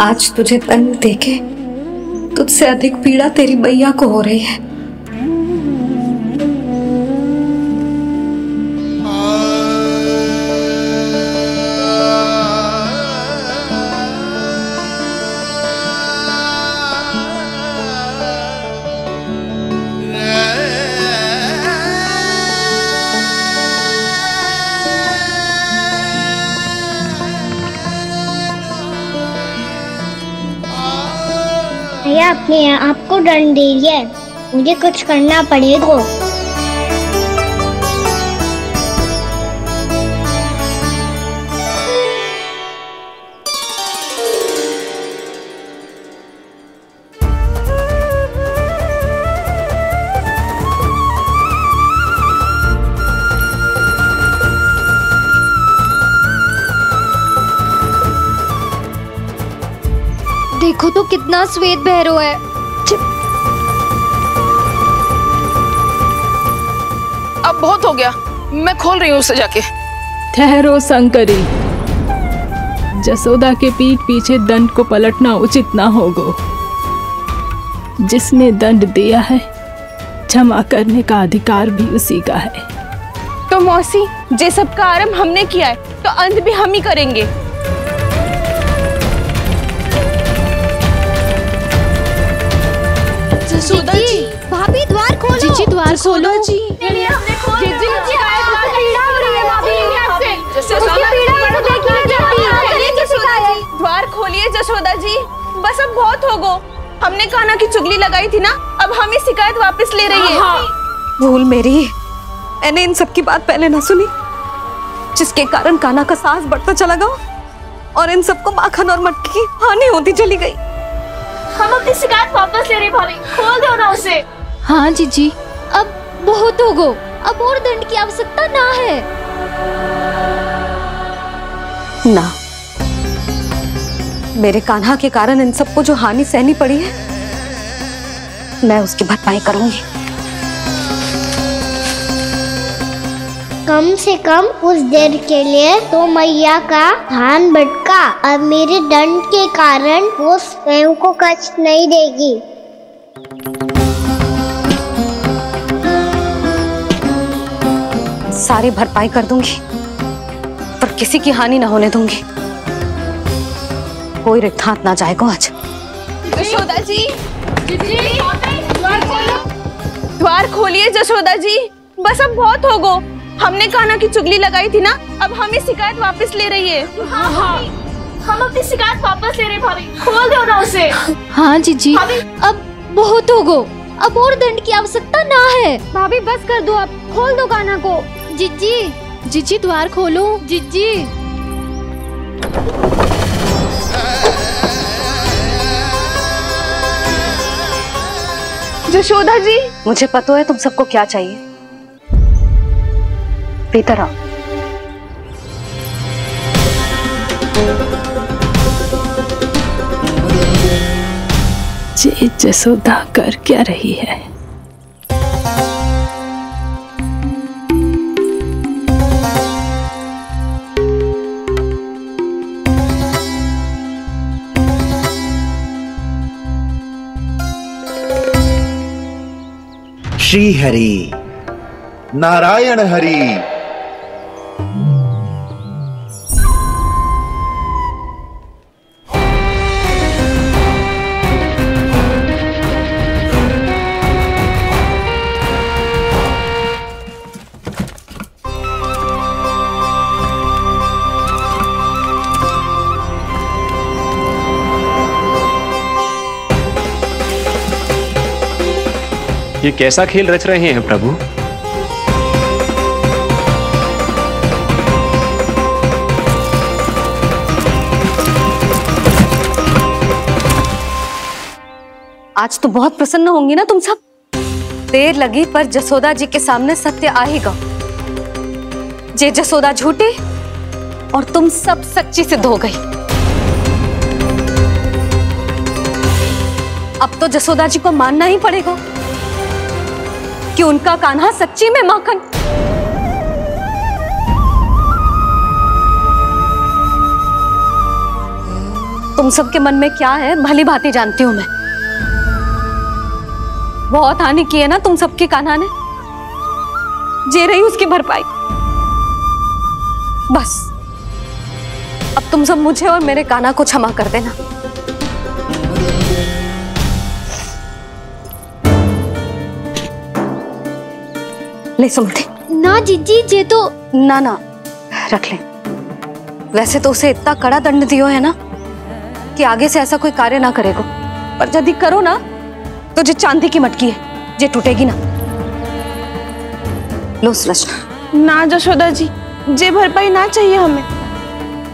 आज तुझे दंड देके तुझसे अधिक पीड़ा तेरी मैया को हो रही है। भैया अपने आपको दंड दे रही है, मुझे कुछ करना पड़ेगा। देखो तो कितना श्वेत भैरव है। अब बहुत हो गया, मैं खोल रही हूँ उसे जाके। ठहरो शंकरी, जसोदा के पीठ पीछे दंड को पलटना उचित ना होगा। जिसने दंड दिया है क्षमा करने का अधिकार भी उसी का है। तो मौसी, जे सब का आरंभ हमने किया है तो अंत भी हम ही करेंगे। जसोदा जी, भाभी द्वार खोलो। जीजी द्वार खोलो। जी द्वार खोलिए जसोदा जी, बस अब बहुत हो गो। हमने कान्हा की चुगली लगाई थी ना, अब हम ही शिकायत वापस ले रही है। भूल मेरी, मैंने इन सब की बात पहले ना सुनी, जिसके कारण कान्हा का साहस बढ़ता चला गया और इन सबको माखन और मटकी की हानि होती चली गई। हम अपनी शिकायत वापस ले रहे भाभी, खोल दो ना उसे। हाँ जीजी, अब बहुत हो गो, अब और दंड की आवश्यकता ना है। ना, मेरे कान्हा के कारण इन सबको जो हानि सहनी पड़ी है, मैं उसकी भरपाई करूंगी। कम से कम उस देर के लिए तो मैया का ध्यान भटका, अब मेरे दंड के कारण वो स्वयं को कष्ट नहीं देगी। सारी भरपाई कर दूंगी, पर किसी की हानि ना होने दूंगी। कोई रिक्त हाथ ना जाएगा आज। जसोदा जी, द्वार खोलिए जसोदा जी, बस अब बहुत हो गो। हमने कान्हा की चुगली लगाई थी ना, अब हम ही शिकायत वापस ले रही है। हाँ, हम अपनी शिकायत वापस ले रहे भाभी, खोल दो ना उसे। हाँ जीजी, अब बहुत हो गो, अब और दंड की आवश्यकता ना है। भाभी बस कर दो, अब खोल दो कान्हा को। जीजी, जीजी द्वार खोलो। जीजी, जसोदा जी, मुझे पता है तुम सबको क्या चाहिए। भीतर आओ। जे जसोदा कर क्या रही है? श्री हरि नारायण हरि। ये कैसा खेल रच रहे हैं प्रभु? आज तो बहुत प्रसन्न होंगी ना तुम सब। देर लगी पर जसोदा जी के सामने सत्य आएगा। जे जसोदा झूठी और तुम सब सच्ची सिद्ध हो गई। अब तो जसोदा जी को मानना ही पड़ेगा कि उनका कान्हा सच्ची में माखन। तुम सबके मन में क्या है भली भांति जानती हूं मैं। बहुत हानि की है ना तुम सबके कान्हा ने, जे रही उसकी भरपाई। बस अब तुम सब मुझे और मेरे कान्हा को क्षमा कर देना। ले सुमति। ना जीजी, जे तो ना ना रख ले। वैसे तो उसे इतना कड़ा दंड दियो है ना कि आगे से ऐसा कोई कार्य ना करेगो, पर यदि करो ना तो जो चांदी की मटकी है जे टूटेगी ना। लो सुलक्षणा। ना जशोदा जी, जे भरपाई ना चाहिए हमें।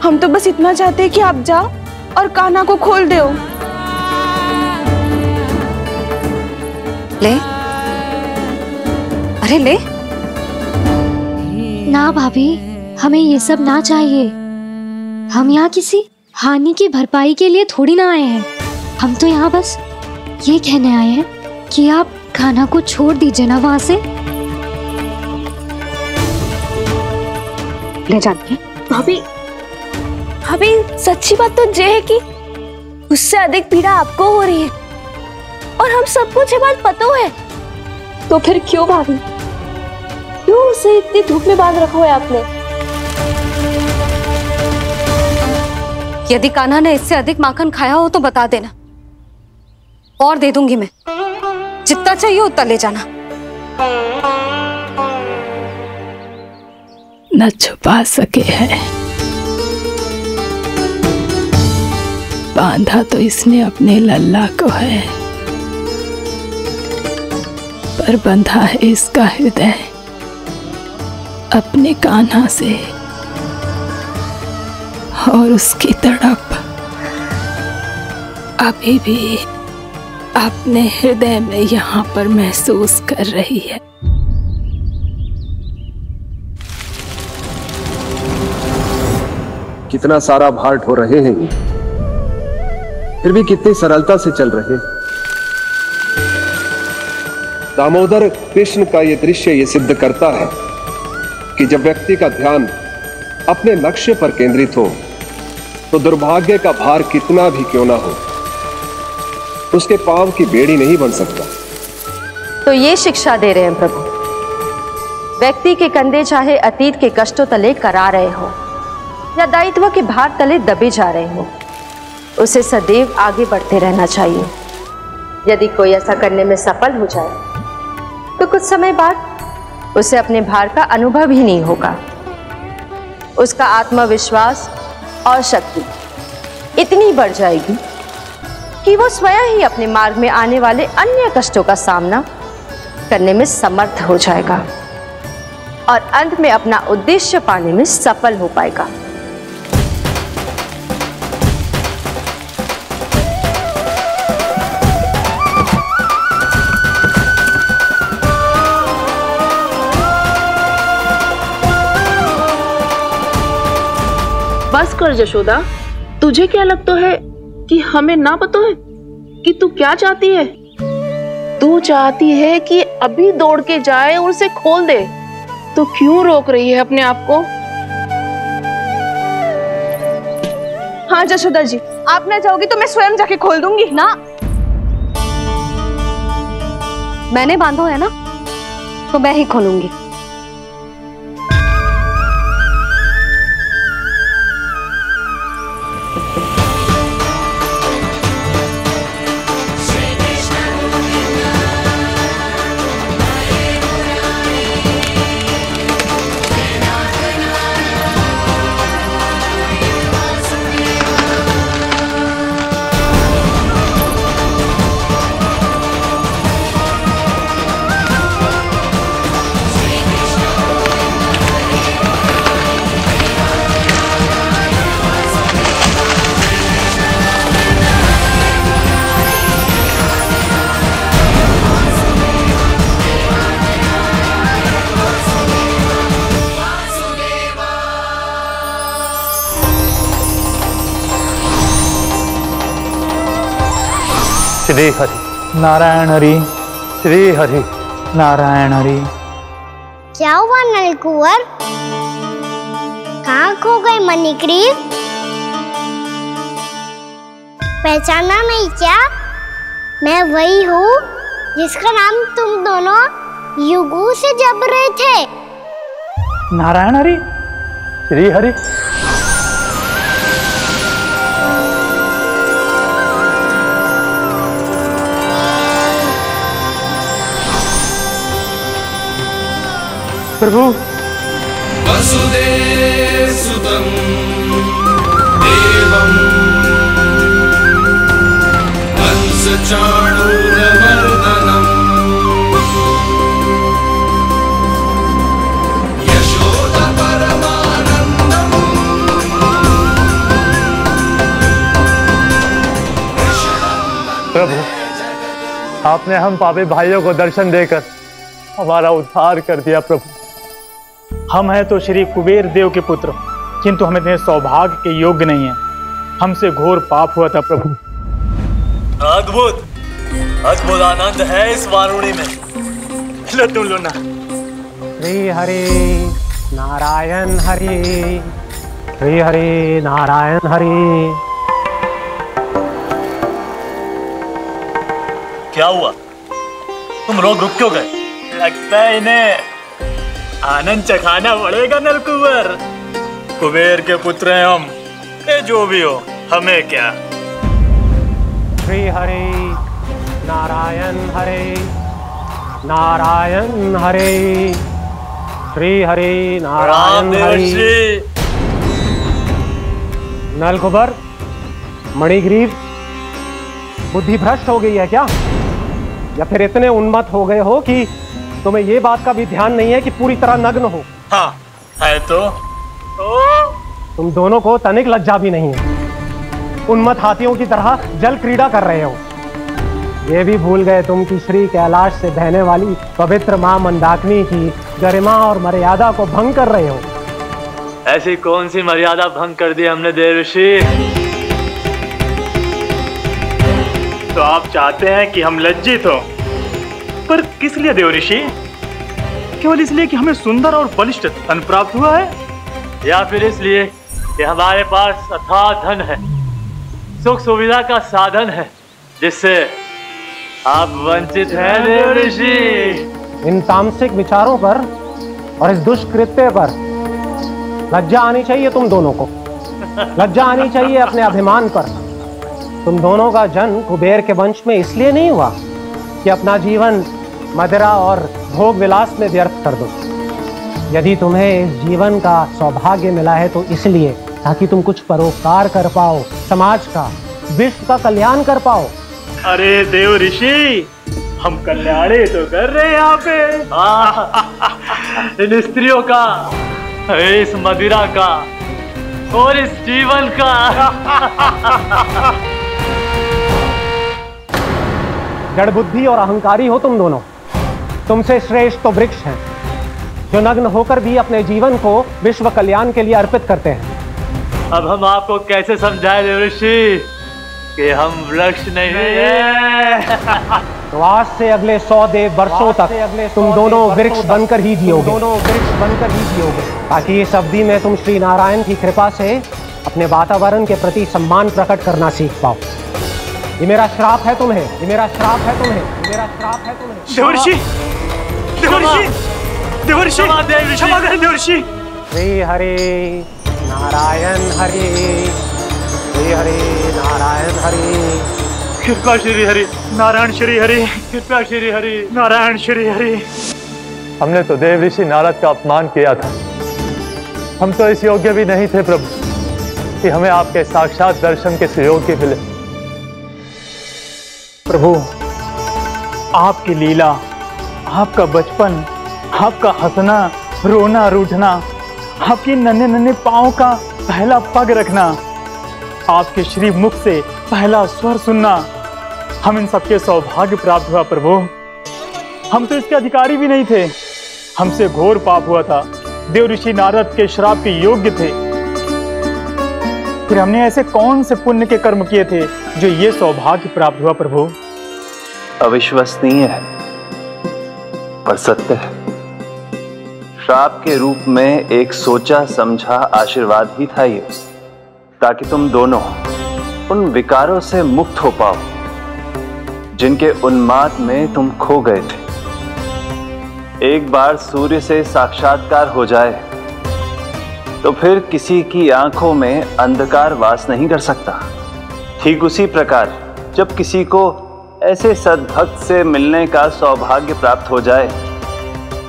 हम तो बस इतना चाहते हैं कि आप जाओ और कान्हा को खोल दो। ले, अरे ले। ना भाभी, हमें ये सब ना चाहिए। हम यहाँ किसी हानि की भरपाई के लिए थोड़ी ना आए हैं। हम तो यहाँ बस ये कहने आए हैं कि आप कान्हा को छोड़ दीजिए ना वहां से। ले जानकी। भाभी, भाभी सच्ची बात तो ये है कि उससे अधिक पीड़ा आपको हो रही है और हम सबको ये बात पता है। तो फिर क्यों भाभी, क्यों उसे इतनी धूप में बांध रखा है आपने? यदि कान्हा ने इससे अधिक माखन खाया हो तो बता देना, और दे दूंगी मैं। जितना चाहिए उतना ले जाना। न छुपा सके हैं, बांधा तो इसने अपने लल्ला को है, पर बंधा है इसका हृदय अपने कान्हा से, और उसकी तड़प अभी भी अपने हृदय में यहाँ पर महसूस कर रही है। कितना सारा भार ढो रहे हैं, फिर भी कितनी सरलता से चल रहे। दामोदर कृष्ण का यह दृश्य ये सिद्ध करता है कि जब व्यक्ति का ध्यान अपने लक्ष्य पर केंद्रित हो तो दुर्भाग्य का भार कितना भी क्यों ना हो, उसके पांव की बेड़ी नहीं बन सकता। तो ये शिक्षा दे रहे हैं प्रभु, व्यक्ति के कंधे चाहे अतीत के कष्टों तले करा रहे हो या दायित्व के भार तले दबे जा रहे हो, उसे सदैव आगे बढ़ते रहना चाहिए। यदि कोई ऐसा करने में सफल हो जाए तो कुछ समय बाद उसे अपने भार का अनुभव ही नहीं होगा। उसका आत्मविश्वास और शक्ति इतनी बढ़ जाएगी कि वो स्वयं ही अपने मार्ग में आने वाले अन्य कष्टों का सामना करने में समर्थ हो जाएगा और अंत में अपना उद्देश्य पाने में सफल हो पाएगा। बस कर जशोदा, तुझे क्या लगता है कि हमें ना पता है कि तू क्या चाहती है? तू चाहती है कि अभी दौड़ के जाए और उसे खोल दे, तो क्यों रोक रही है अपने आप को? हाँ जशोदा जी, आप ना जाओगी तो मैं स्वयं जाके खोल दूंगी। ना, मैंने बांधो है ना, तो मैं ही खोलूंगी। श्री हरि नारायण हरि, श्री हरि नारायण हरि। क्या हुआ नलकुंवर? कहाँ खो गए मणिग्रीव? पहचाना नहीं क्या? मैं वही हूँ जिसका नाम तुम दोनों युगों से जप रहे थे। नारायण हरि, श्री हरि। प्रभु वसुदेव सुतं देवं कंसचाणूरमर्दनम् यशोदा परमानंदम्। प्रभु, आपने हम पापी भाइयों को दर्शन देकर हमारा उद्धार कर दिया। प्रभु, हम हैं तो श्री कुबेर देव के पुत्र, किंतु हम इतने सौभाग्य के योग्य नहीं हैं। हमसे घोर पाप हुआ था। प्रभु, अद्भुत अद्भुत आनंद है इस वारुणी में। लो तुम लो ना। श्री हरि नारायण हरि, श्री हरि नारायण हरि। क्या हुआ? तुम लोग रुक क्यों गए? लगता है इन्हें आनंद चखाना पड़ेगा नलकुंवर। कुबेर के पुत्र हैं हम, ये जो भी हो हमें क्या। श्री हरि नारायण हरि, नारायण हरि, श्री हरि नारायण हरि। नलकुबर, मणिग्रीव, बुद्धि भ्रष्ट हो गई है क्या? या फिर इतने उन्मत्त हो गए हो कि तुम्हें ये बात का भी ध्यान नहीं है कि पूरी तरह नग्न हो? हाँ है तो। तुम दोनों को तनिक लज्जा भी नहीं है। उन्मत्त हाथियों की तरह जल क्रीड़ा कर रहे हो। ये भी भूल गए तुम कि श्री कैलाश से बहने वाली पवित्र मां मंदाकिनी की गरिमा और मर्यादा को भंग कर रहे हो। ऐसी कौन सी मर्यादा भंग कर दी हमने देवर्षि? तो आप चाहते हैं कि हम लज्जित हो, पर किस लिए देवऋषि? केवल इसलिए कि हमें सुंदर और बलिष्ठ धन प्राप्त हुआ है, या फिर इसलिए कि हमारे पास अथाह धन है, सुख सुविधा का साधन है, जिससे आप वंचित हैं देवर्षि? इन तामसिक विचारों पर और इस दुष्कृत्य पर लज्जा आनी चाहिए तुम दोनों को। लज्जा आनी चाहिए अपने अभिमान पर। तुम दोनों का जन्म कुबेर के वंश में इसलिए नहीं हुआ कि अपना जीवन मदिरा और भोग विलास में व्यर्थ कर दो। यदि तुम्हें इस जीवन का सौभाग्य मिला है तो इसलिए ताकि तुम कुछ परोपकार कर पाओ, समाज का, विश्व का कल्याण कर पाओ। अरे देवऋषि, हम कल्याणी तो कर रहे हैं यहाँ पे। इन स्त्रियों का, इस मदिरा का और इस जीवन का। जड़ बुद्धि और अहंकारी हो तुम दोनों। तुमसे श्रेष्ठ तो वृक्ष हैं, जो नग्न होकर भी अपने जीवन को विश्व कल्याण के लिए अर्पित करते हैं। अब हम आपको कैसे समझाएं देवर्षि कि हम वृक्ष नहीं हैं? तो आज से अगले 100 वर्षों तक तुम दोनों वृक्ष बनकर ही जियोगे। ताकि इस अवधि में तुम श्री नारायण की कृपा से अपने वातावरण के प्रति सम्मान प्रकट करना सीख पाओ। ये मेरा श्राप है तुम्हें, ये मेरा श्राप है तुम्हें, ये मेरा श्राप है तुम्हें। देवर्षि, देवर्षि, देवर्षि, क्षमा करें देवर्षि। श्री हरि नारायण हरि, श्री हरि नारायण हरि। कृपा श्री हरि नारायण, श्री हरि कृपा श्री हरि नारायण, श्री हरि। हमने तो देवर्षि नारद का अपमान किया था। हम तो इस योग्य भी नहीं थे प्रभु कि हमें आपके साक्षात दर्शन के सुयोग्य मिले। प्रभु, आपकी लीला, आपका बचपन, आपका हंसना, रोना, रूठना, आपके नन्हे नन्हे पाँव का पहला पग रखना, आपके श्री मुख से पहला स्वर सुनना, हम इन सबके सौभाग्य प्राप्त हुआ प्रभु। हम तो इसके अधिकारी भी नहीं थे। हमसे घोर पाप हुआ था, देवर्षि नारद के श्राप के योग्य थे। फिर हमने ऐसे कौन से पुण्य के कर्म किए थे जो ये सौभाग्य प्राप्त हुआ प्रभु? अविश्वसनीय है पर सत्य है। श्राप के रूप में एक सोचा समझा आशीर्वाद ही था ये, ताकि तुम दोनों उन विकारों से मुक्त हो पाओ जिनके उन्माद में तुम खो गए थे। एक बार सूर्य से साक्षात्कार हो जाए तो फिर किसी की आंखों में अंधकार वास नहीं कर सकता। ठीक उसी प्रकार जब किसी को ऐसे सद्भक्त से मिलने का सौभाग्य प्राप्त हो जाए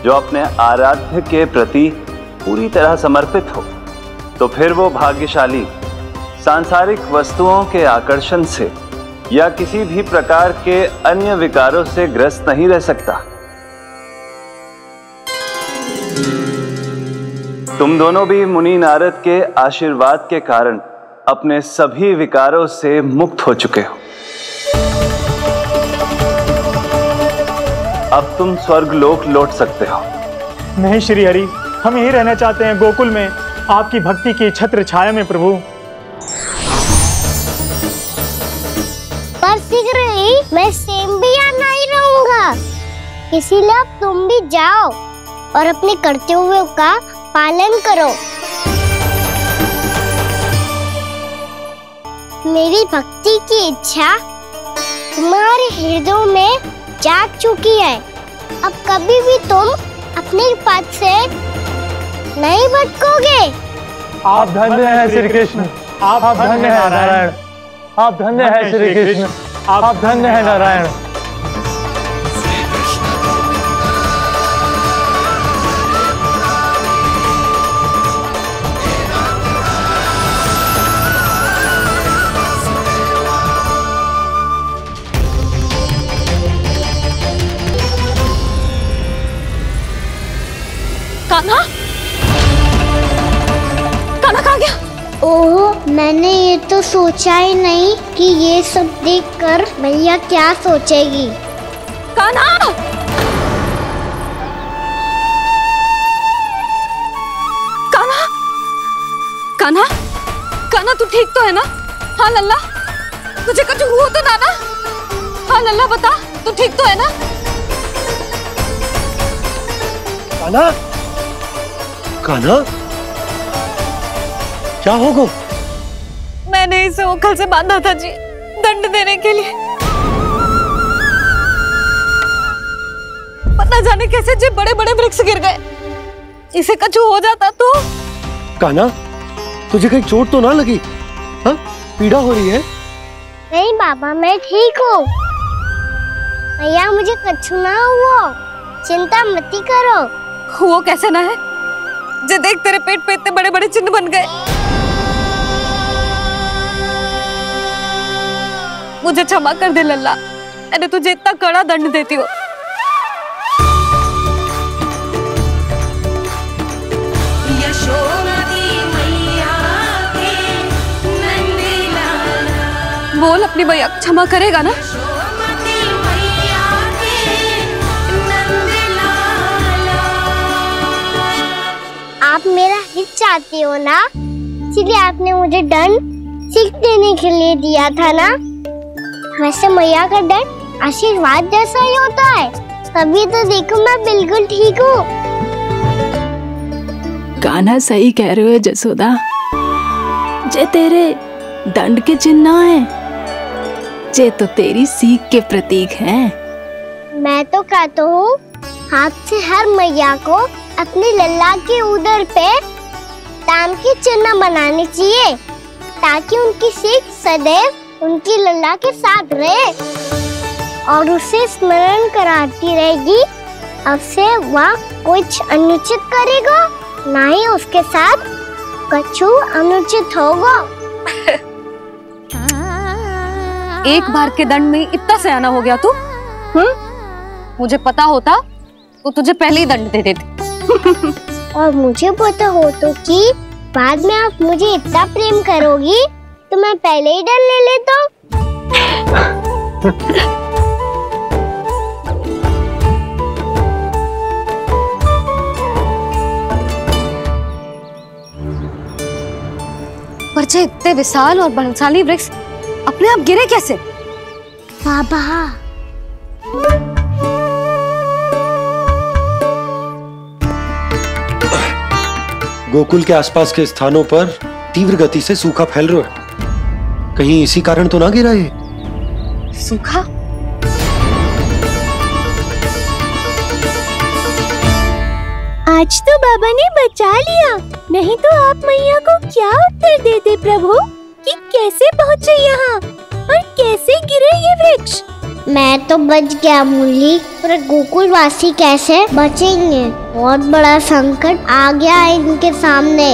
जो अपने आराध्य के प्रति पूरी तरह समर्पित हो, तो फिर वो भाग्यशाली सांसारिक वस्तुओं के आकर्षण से या किसी भी प्रकार के अन्य विकारों से ग्रस्त नहीं रह सकता। तुम दोनों भी मुनि नारद के आशीर्वाद के कारण अपने सभी विकारों से मुक्त हो चुके हो। अब तुम स्वर्गलोक लौट सकते हो। नहीं श्री हरि, हम यही रहना चाहते हैं गोकुल में, आपकी भक्ति की छत्र छाया में प्रभु। पर शीघ्र ही मैं सेम्बिया नहीं रहूंगा, इसीलिए अब तुम भी जाओ और अपने कर्तव्यों का पालन करो। मेरी भक्ति की इच्छा तुम्हारे हृदय में जाग चुकी है। अब कभी भी तुम अपने पद से नहीं भटकोगे। आप धन्य हैं श्री कृष्ण, आप धन्य हैं नारायण, आप धन्य हैं श्री कृष्ण, आप धन्य हैं नारायण। कान्हा, कान्हा कहाँ गया? ओह, मैंने ये तो सोचा ही नहीं कि ये सब देखकर भैया क्या सोचेगी। कान्हा! कान्हा! कान्हा! कान्हा तू ठीक तो है ना? हाँ लल्ला, तुझे कुछ हुआ तो ना? हाँ लल्ला बता, तू ठीक तो है ना? कान्हा, कान्हा, क्या होगा? मैंने इसे ओखल से बांधा था जी, दंड देने के लिए। पता जाने कैसे जी बड़े बड़े वृक्ष गिर गए। इसे कुछ हो जाता तो? कान्हा, तुझे कहीं चोट तो ना लगी? हाँ, पीड़ा हो रही है? नहीं बाबा, मैं ठीक हूँ। भैया मुझे कुछ ना हुआ, चिंता मत करो। वो कैसे ना है? जे देख तेरे पेट पे इतने बड़े बड़े चिन्ह बन गए। मुझे क्षमा कर दे लल्ला, मैंने तुझे इतना कड़ा दंड देती हो। बोल अपनी भैया क्षमा करेगा ना? आप मेरा हित चाहते हो ना, इसलिए आपने मुझे दंड सीख देने के लिए दिया था ना। वैसे मैया का दंड आशीर्वाद जैसा ही होता है, तभी तो देखो मैं बिल्कुल ठीक हूँ। कान्हा सही कह रहे हो जसोदा, जे तेरे दंड के चिन्ह है, जे तो तेरी सीख के प्रतीक हैं। मैं तो कहता हूँ हाथ से हर मैया को अपने लल्ला के उदर पे ताम के चिन्ह बनाने चाहिए, ताकि उनकी सीख सदैव उनकी लल्ला के साथ रहे और उसे स्मरण कराती रहेगी। अब से वह कुछ अनुचित करेगा, ना ही उसके साथ कुछ अनुचित होगा। एक बार के दंड में इतना सयाना हो गया तू? मुझे पता होता तो तुझे पहले ही दंड दे देती। और मुझे पता हो तो कि बाद में आप मुझे इतना प्रेम करोगी तो मैं पहले ही दंड ले लेता हूँ। पर जे इतने विशाल और बलशाली वृक्ष अपने आप गिरे कैसे? बाबा, गोकुल के आसपास के स्थानों पर तीव्र गति से सूखा फैल रहा है। कहीं इसी कारण तो ना गिरा ये? सूखा? आज तो बाबा ने बचा लिया, नहीं तो आप मैया को क्या उत्तर देते प्रभु कि कैसे पहुँचे यहाँ और कैसे गिरे ये वृक्ष? मैं तो बच गया मुरली, पर गोकुलवासी कैसे बचेंगे? बहुत बड़ा संकट आ गया है इनके सामने।